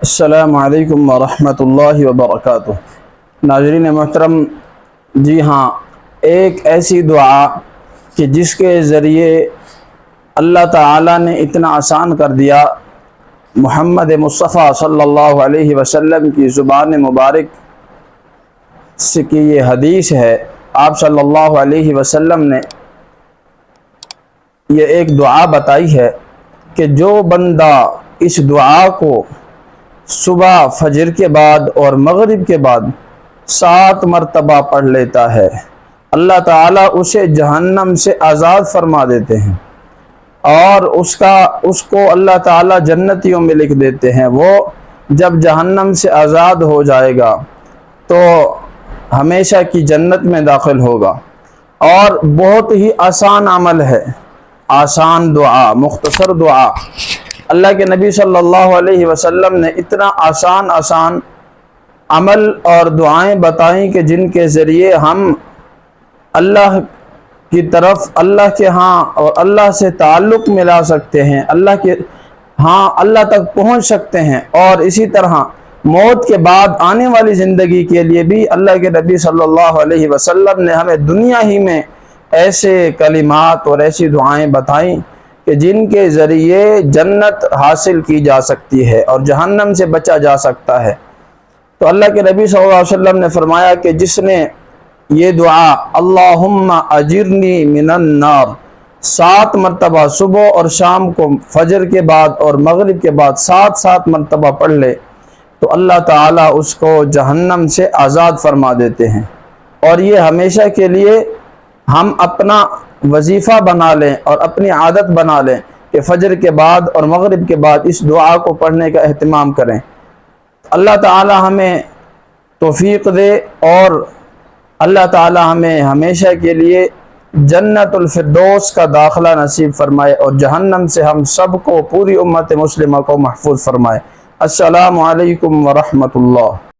السلام علیکم ورحمۃ اللہ وبرکاتہ۔ ناظرین محترم، جی ہاں، ایک ایسی دعا کہ جس کے ذریعے اللہ تعالیٰ نے اتنا آسان کر دیا، محمد مصطفیٰ صلی اللہ علیہ وسلم کی زبان مبارک سے کہ یہ حدیث ہے، آپ صلی اللہ علیہ وسلم نے یہ ایک دعا بتائی ہے کہ جو بندہ اس دعا کو صبح فجر کے بعد اور مغرب کے بعد 7 مرتبہ پڑھ لیتا ہے، اللہ تعالیٰ اسے جہنم سے آزاد فرما دیتے ہیں اور اس کو اللہ تعالیٰ جنتیوں میں لکھ دیتے ہیں۔ وہ جب جہنم سے آزاد ہو جائے گا تو ہمیشہ کی جنت میں داخل ہوگا۔ اور بہت ہی آسان عمل ہے، آسان دعا، مختصر دعا۔ اللہ کے نبی صلی اللہ علیہ وسلم نے اتنا آسان عمل اور دعائیں بتائیں کہ جن کے ذریعے ہم اللہ کی طرف، اللہ کے ہاں اور اللہ سے تعلق ملا سکتے ہیں، اللہ تک پہنچ سکتے ہیں، اور اسی طرح موت کے بعد آنے والی زندگی کے لیے بھی اللہ کے نبی صلی اللہ علیہ وسلم نے ہمیں دنیا ہی میں ایسے کلمات اور ایسی دعائیں بتائیں کہ جن کے ذریعے جنت حاصل کی جا سکتی ہے اور جہنم سے بچا جا سکتا ہے۔ تو اللہ کے نبی صلی اللہ علیہ وسلم نے فرمایا کہ جس نے یہ دعا اللہم اجرنی من النار 7 مرتبہ صبح اور شام کو، فجر کے بعد اور مغرب کے بعد 7 مرتبہ پڑھ لے تو اللہ تعالیٰ اس کو جہنم سے آزاد فرما دیتے ہیں۔ اور یہ ہمیشہ کے لیے ہم اپنا وظیفہ بنا لیں اور اپنی عادت بنا لیں کہ فجر کے بعد اور مغرب کے بعد اس دعا کو پڑھنے کا اہتمام کریں۔ اللہ تعالی ہمیں توفیق دے اور اللہ تعالی ہمیں ہمیشہ کے لیے جنت الفردوس کا داخلہ نصیب فرمائے اور جہنم سے ہم سب کو، پوری امت مسلمہ کو محفوظ فرمائے۔ السلام علیکم ورحمۃ اللہ۔